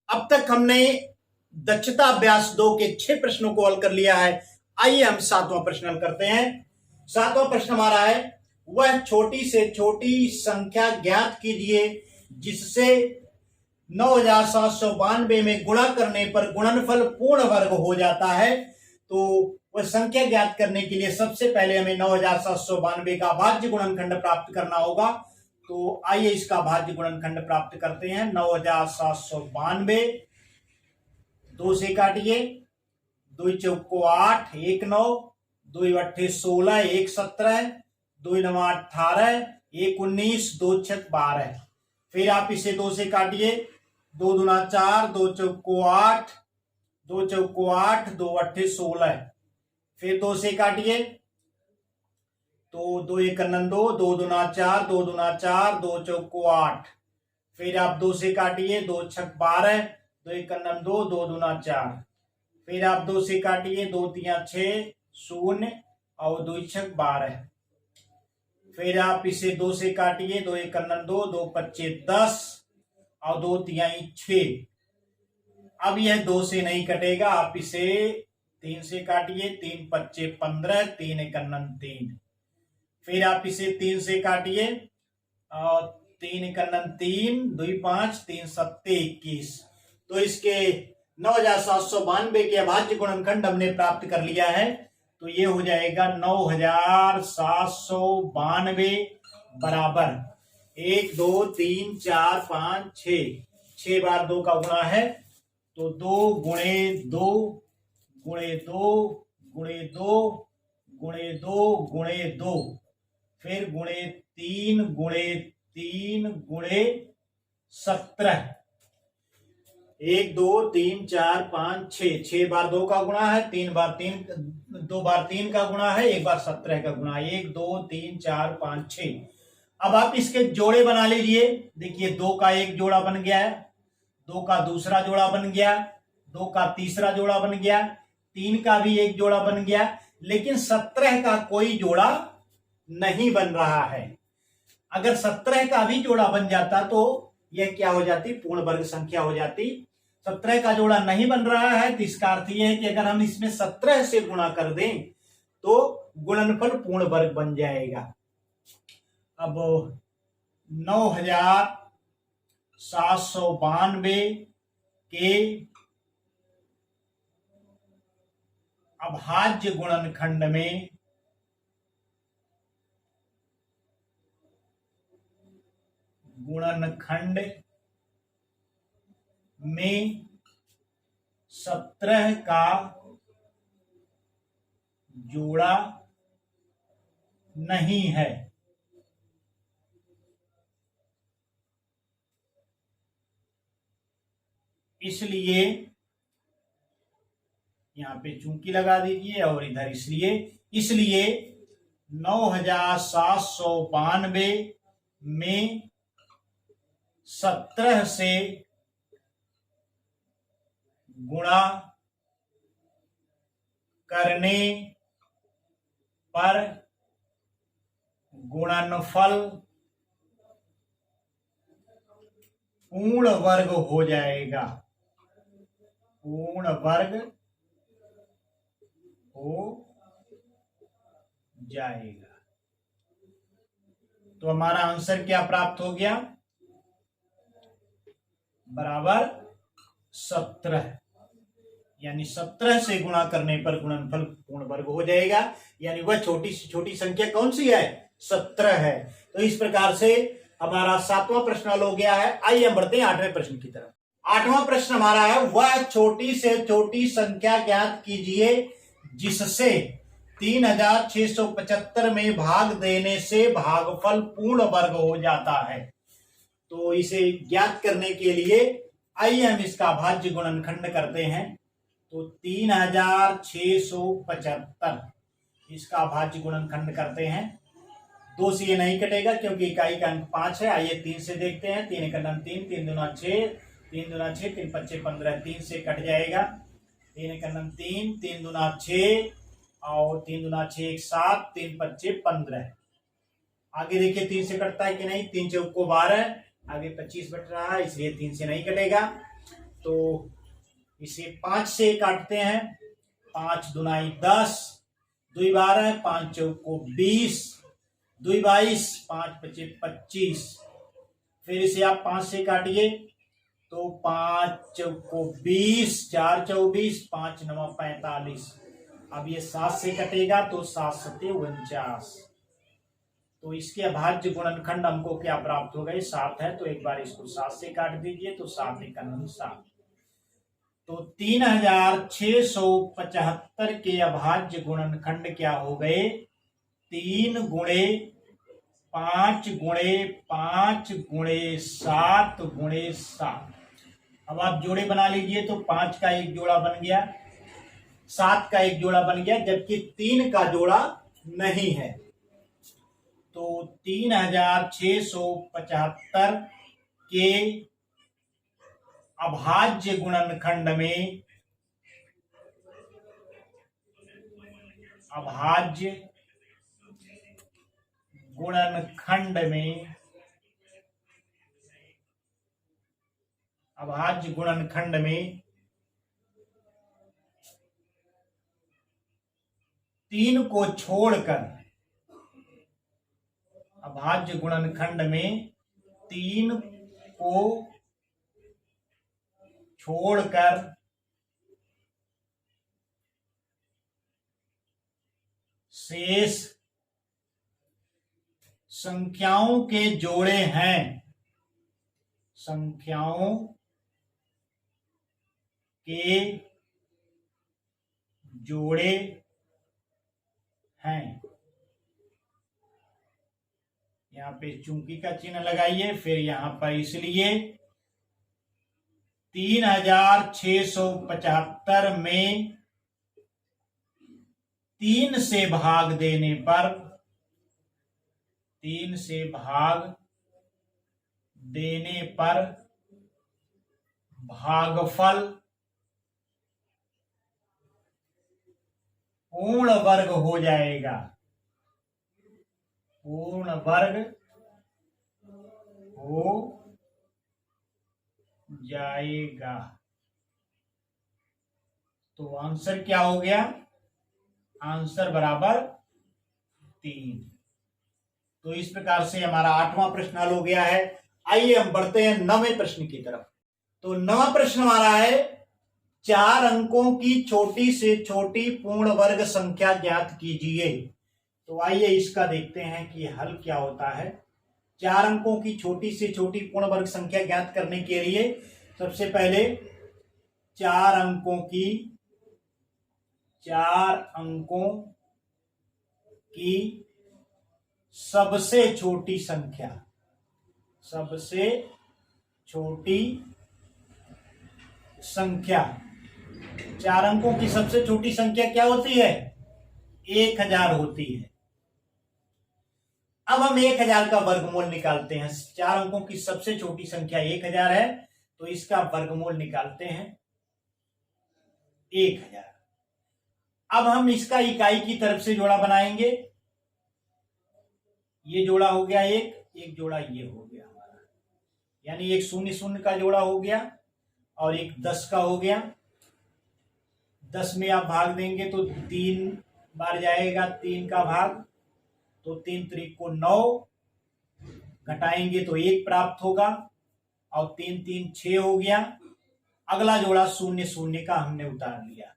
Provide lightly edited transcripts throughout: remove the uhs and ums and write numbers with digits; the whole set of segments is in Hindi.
अब तक हमने दक्षता अभ्यास 2 के 6 प्रश्नों को हल कर लिया है। आइए हम 7वां प्रश्न हल करते हैं। 7वां प्रश्न हमारा है, वह छोटी से छोटी संख्या ज्ञात कीजिए जिससे 9792 में गुणा करने पर गुणनफल पूर्ण वर्ग हो जाता है। तो वह संख्या ज्ञात करने के लिए सबसे पहले हमें 9792 का भाज्य गुणनखंड प्राप्त करना होगा। तो आइए इसका भाज्य गुणनखंड प्राप्त करते हैं। 9792 2 से काटिए, 2 चौको 8, 1 9, 2 अट्ठे 16, 1 17, 2 9 18, 1 19, 2 छक 12। फिर आप इसे 2 से काटिए, 2 दूना 4, 2 चौको 8, 2 चौको 8, 2 अट्ठे 16। फिर 2 से काटिए, तो 2 एक 2, 2 दूना 4, 2 दूना 4, 2 चौको 8। फिर आप 2 से काटिए, 2 छक 12, 2 एक 2, 2 दूना 4। फिर आप 2 से काटिए, 2 तिया 6 0 और 2 छक 12। फिर आप इसे 2 से काटिए, 2 एक 2, 2 पच्चे 10 और 2 तिहाई 6। अब यह 2 से नहीं कटेगा, आप इसे 3 से काटिए, 3 पच्चे 15, 3 एक 3। फिर आप इसे 3 से काटिए और 3 एक 3, 2 5, 3 7 21। तो इसके 9792 के अभाज्य गुणनखंड हमने प्राप्त कर लिया है। तो ये हो जाएगा 9792 बराबर 1 2 3 4 5 6, 6 बार 2 का गुणा है। तो 2 गुणे 2 गुणे 2 गुणे 2 गुणे 2 गुणे 2, फिर गुणे 3 गुणे 3 गुणे 17। 1 2 3 4 5 6, 6 बार 2 का गुणा है, 3 बार 3, 2 बार 3 का गुणा है, 1 बार 17 का गुणा। 1 2 3 4 5 6। अब आप इसके जोड़े बना लीजिए। देखिए 2 का एक जोड़ा बन गया है, 2 का दूसरा जोड़ा बन गया, 2 का तीसरा जोड़ा बन गया, 3 का भी एक जोड़ा बन गया, लेकिन 17 का कोई जोड़ा नहीं बन रहा है। अगर 17 का भी जोड़ा बन जाता तो यह क्या हो जाती, पूर्ण वर्ग संख्या हो जाती। 17 का जोड़ा नहीं बन रहा है, तो इसका अर्थ यह है कि अगर हम इसमें 17 से गुणा कर दें तो गुणनफल पूर्ण वर्ग बन जाएगा। अब 9792 के अभाज्य गुणनखंड में गुणनखंड में 17 का जोड़ा नहीं है। इसलिए यहां पे चूंकि लगा दीजिए और इधर इसलिए 9792 में 17 से गुणा करने पर गुणनफल पूर्ण वर्ग हो जाएगा। पूर्ण वर्ग हो जाएगा। तो हमारा आंसर क्या प्राप्त हो गया, बराबर 17। यानी 17 से गुणा करने पर गुणनफल पूर्ण वर्ग हो जाएगा। यानी वह छोटी से छोटी संख्या कौन सी है, 17 है। तो इस प्रकार से हमारा 7वां प्रश्न हल हो गया है। आइए हम बढ़ते हैं 8वें प्रश्न की तरफ। 8वां प्रश्न हमारा है, वह छोटी से छोटी संख्या ज्ञात कीजिए जिससे 3675 में भाग देने से भागफल पूर्ण वर्ग हो जाता है। तो इसे ज्ञात करने के लिए आइए हम इसका भाज्य गुणनखंड करते हैं। तो 3675 इसका भाज्य गुणनखंड करते हैं। 2 से ये नहीं कटेगा क्योंकि इकाई का अंक 5 है। आइए 3 से देखते हैं। 3 एक 3, 3 दूना 6, 3 दूना 6, 3 पच्चे 15, 3 से कट जाएगा। 3 एक 3, 3 दूना 6 और 3 दूना 6 एक 7, 3 पच्चे 15। आगे देखिए 3 से कटता है कि नहीं। 3 चौको 12, आगे 25 बच रहा है, इसलिए 3 से नहीं कटेगा। तो इसे 5 से काटते हैं। 5 दुनाई 10, 2 12, 5 चौको 20, 2 22, 5 पचे 25। फिर इसे आप 5 से काटिए तो 5 चौको 20, 4 24, 5 9 45। अब ये 7 से कटेगा तो 7 सत्ते 49। तो इसके अभाज्य गुणनखंड हमको क्या प्राप्त हो गए? 7 है, तो एक बार इसको 7 से काट दीजिए तो 7 × 7। तो 3675 के अभाज्य गुणनखंड क्या हो गए? 3 गुणे 5 गुणे 5 गुणे 7 गुणे 7। अब आप जोड़े बना लीजिए तो 5 का एक जोड़ा बन गया, 7 का एक जोड़ा बन गया, जबकि 3 का जोड़ा नहीं है। तो 3675 के अभाज्य गुणनखंड में अभाज्य गुणनखंड में 3 को छोड़कर, अभाज्य गुणनखंड में 3 को छोड़कर शेष संख्याओं के जोड़े हैं, संख्याओं के जोड़े हैं। यहां पे चुंकी का चिन्ह लगाइए, फिर यहां पर इसलिए 3675 में 3 से भाग देने पर, 3 से भाग देने पर भागफल पूर्ण वर्ग हो जाएगा, पूर्ण वर्ग हो जाएगा। तो आंसर क्या हो गया? आंसर बराबर 3। तो इस प्रकार से हमारा 8वां प्रश्न हल हो गया है। आइए हम बढ़ते हैं 9वें प्रश्न की तरफ। तो 9वां प्रश्न हमारा है 4 अंकों की छोटी से छोटी पूर्ण वर्ग संख्या ज्ञात कीजिए। तो आइए इसका देखते हैं कि हल क्या होता है। 4 अंकों की छोटी से छोटी पूर्ण वर्ग संख्या ज्ञात करने के लिए सबसे पहले 4 अंकों की सबसे छोटी संख्या, सबसे छोटी संख्या, 4 अंकों की सबसे छोटी संख्या क्या होती है? 1000 होती है। अब हम 1000 का वर्गमूल निकालते हैं। 4 अंकों की सबसे छोटी संख्या 1000 है, तो इसका वर्गमूल निकालते हैं 1000। अब हम इसका इकाई की तरफ से जोड़ा बनाएंगे। ये जोड़ा हो गया एक जोड़ा ये हो गया हमारा, यानी एक 0 0 का जोड़ा हो गया और एक 10 का हो गया। 10 में आप भाग देंगे तो 3 बार जाएगा, 3 का भाग, तो 3 3 को 9, घटाएंगे तो 1 प्राप्त होगा और 3 3 6 हो गया। अगला जोड़ा 0 0 का हमने उतार लिया।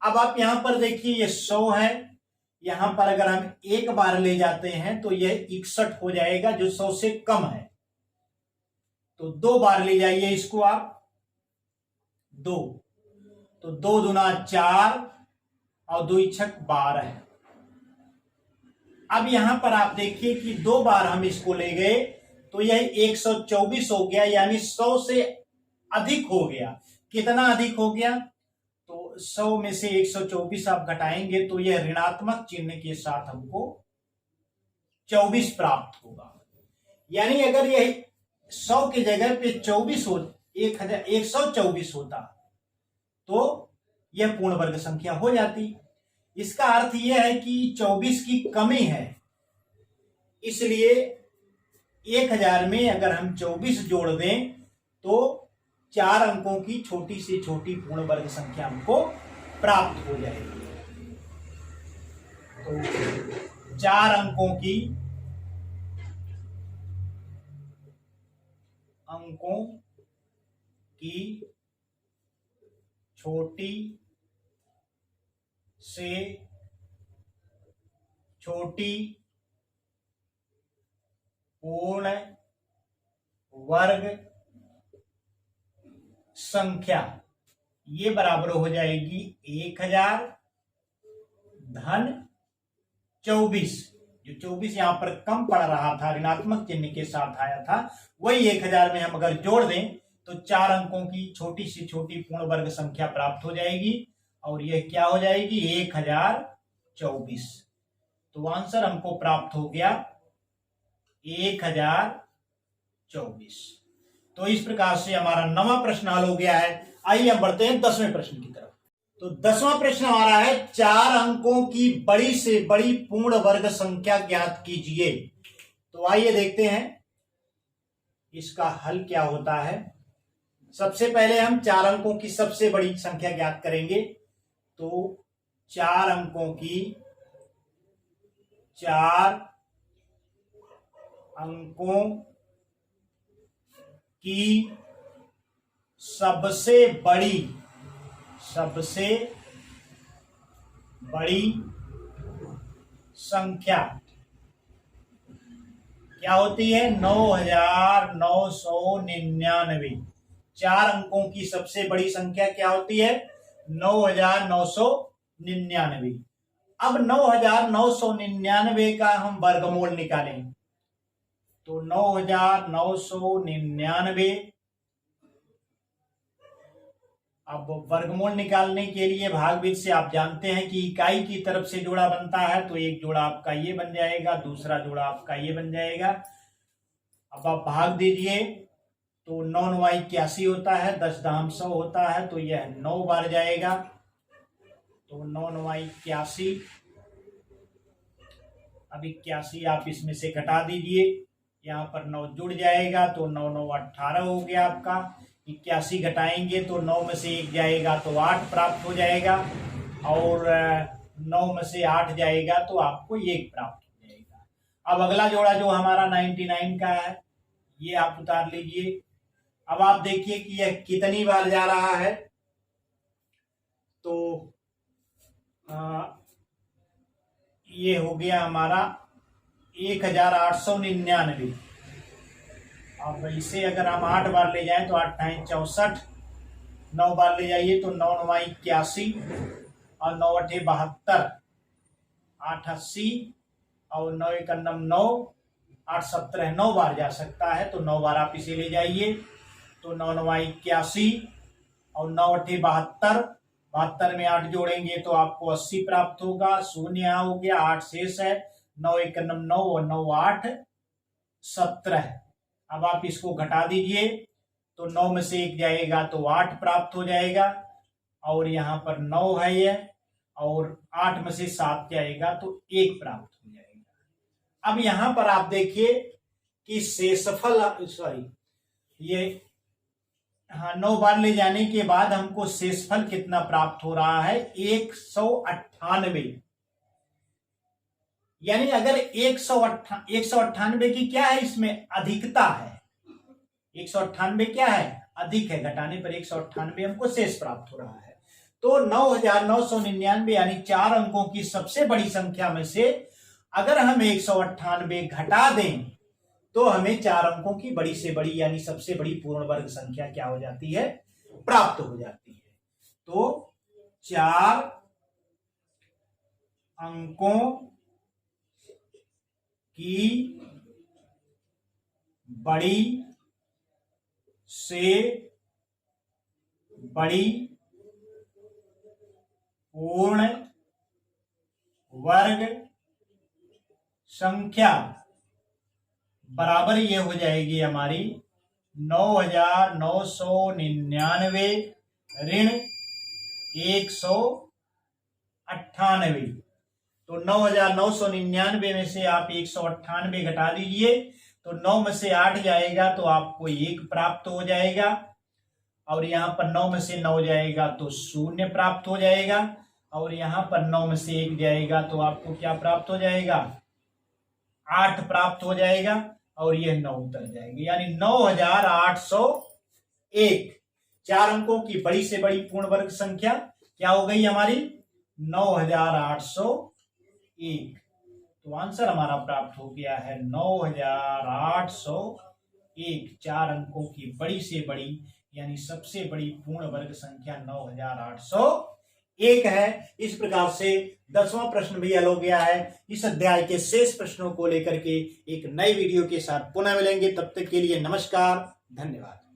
अब आप यहां पर देखिए ये 100 है, यहां पर अगर हम 1 बार ले जाते हैं तो यह 61 हो जाएगा, जो 100 से कम है। तो 2 बार ले जाइए इसको आप, 2, तो 2 दूना 4 और 2 छक 12 है। अब यहां पर आप देखिए कि 2 बार हम इसको ले गए तो यह 124 हो गया, यानी 100 से अधिक हो गया। कितना अधिक हो गया? तो 100 में से 124 आप घटाएंगे तो यह ऋणात्मक चिन्ह के साथ हमको 24 प्राप्त होगा। यानी अगर यह 100 की जगह पे 24 हो, 124 होता तो यह पूर्ण वर्ग संख्या हो जाती। इसका अर्थ यह है कि 24 की कमी है, इसलिए 1000 में अगर हम 24 जोड़ दें तो 4 अंकों की छोटी से छोटी पूर्ण वर्ग संख्या हमको प्राप्त हो जाएगी। तो 4 अंकों की छोटी से छोटी पूर्ण वर्ग संख्या ये बराबर हो जाएगी 1000 धन 24। जो 24 यहां पर कम पड़ रहा था, ऋणात्मक चिन्ह के साथ आया था, वही 1000 में हम अगर जोड़ दें तो 4 अंकों की छोटी से छोटी पूर्ण वर्ग संख्या प्राप्त हो जाएगी और यह क्या हो जाएगी 1024। तो आंसर हमको प्राप्त हो गया 1024। तो इस प्रकार से हमारा 9वां प्रश्न हल हो गया है। आइए हम बढ़ते हैं 10वें प्रश्न की तरफ। तो 10वां प्रश्न हमारा है 4 अंकों की बड़ी से बड़ी पूर्ण वर्ग संख्या ज्ञात कीजिए। तो आइए देखते हैं इसका हल क्या होता है। सबसे पहले हम 4 अंकों की सबसे बड़ी संख्या ज्ञात करेंगे। तो 4 अंकों की सबसे बड़ी संख्या क्या होती है 9999। 4 अंकों की सबसे बड़ी संख्या क्या होती है 9999। अब 9999 का हम वर्गमूल निकालें तो 9999। अब वर्गमूल निकालने के लिए भागविधि से आप जानते हैं कि इकाई की तरफ से जोड़ा बनता है, तो एक जोड़ा आपका ये बन जाएगा, दूसरा जोड़ा आपका ये बन जाएगा। अब आप भाग दीजिए तो 9 9 81 होता है, 10 दाम 100 होता है, तो यह 9 बार जाएगा। तो 9 9 81। अब 81 आप इसमें से घटा दीजिए, यहाँ पर 9 जुड़ जाएगा तो 9 9 18 हो गया आपका। 81 घटाएंगे तो 9 में से 1 जाएगा तो 8 प्राप्त हो जाएगा और 9 में से 8 जाएगा तो आपको 1 प्राप्त हो जाएगा। अब अगला जोड़ा जो हमारा 99 का है ये आप उतार लीजिए। अब आप देखिए कि यह कितनी बार जा रहा है। तो ये हो गया हमारा 1899। अब इसे अगर हम 8 बार ले जाएं तो 8 9 64, 9 बार ले जाइए तो 9 9 81 और 9 8 72, 8 80 और 9 1 9, 8 17 9 बार जा सकता है। तो 9 बार आप इसे ले जाइए तो 9 9 81 और 9 8 72, 72 में 8 जोड़ेंगे तो आपको 80 प्राप्त होगा। 0 यहाँ हो गया, 8 शेष है, 9 1 9 और 9 8 17। अब आप इसको घटा दीजिए तो 9 में से 1 जाएगा तो 8 प्राप्त हो जाएगा और यहाँ पर 9 है ये, और 8 में से 7 जाएगा तो 1 प्राप्त हो जाएगा। अब यहाँ पर आप देखिए कि शेषफल ये 9 बार ले जाने के बाद हमको शेषफल कितना प्राप्त हो रहा है 198। यानी अगर 198 की क्या है इसमें अधिकता है, 198 क्या है अधिक है, घटाने पर 198 हमको शेष प्राप्त हो रहा है। तो 9999 यानी 4 अंकों की सबसे बड़ी संख्या में से अगर हम 198 घटा दें तो हमें 4 अंकों की बड़ी से बड़ी यानी सबसे बड़ी पूर्ण वर्ग संख्या क्या हो जाती है प्राप्त हो जाती है। तो 4 अंकों की बड़ी से बड़ी पूर्ण वर्ग संख्या बराबर ये हो जाएगी हमारी 9999 ऋण 198। तो 9999 में से आप 198 घटा दीजिए तो 9 में से 8 जाएगा तो आपको 1 प्राप्त हो जाएगा और यहाँ पर 9 में से 9 जाएगा तो 0 प्राप्त हो जाएगा, और यहाँ पर 9 में से 1 जाएगा तो आपको क्या प्राप्त हो जाएगा, 8 प्राप्त हो जाएगा, और यह 9 उतर जाएगी, यानी 9801। 4 अंकों की बड़ी से बड़ी पूर्ण वर्ग संख्या क्या हो गई हमारी, 9801। तो आंसर हमारा प्राप्त हो गया है 9801। 4 अंकों की बड़ी से बड़ी यानी सबसे बड़ी पूर्ण वर्ग संख्या 9801 है। इस प्रकार से 10वां प्रश्न भी हल हो गया है। इस अध्याय के शेष प्रश्नों को लेकर के एक नई वीडियो के साथ पुनः मिलेंगे। तब तक के लिए नमस्कार, धन्यवाद।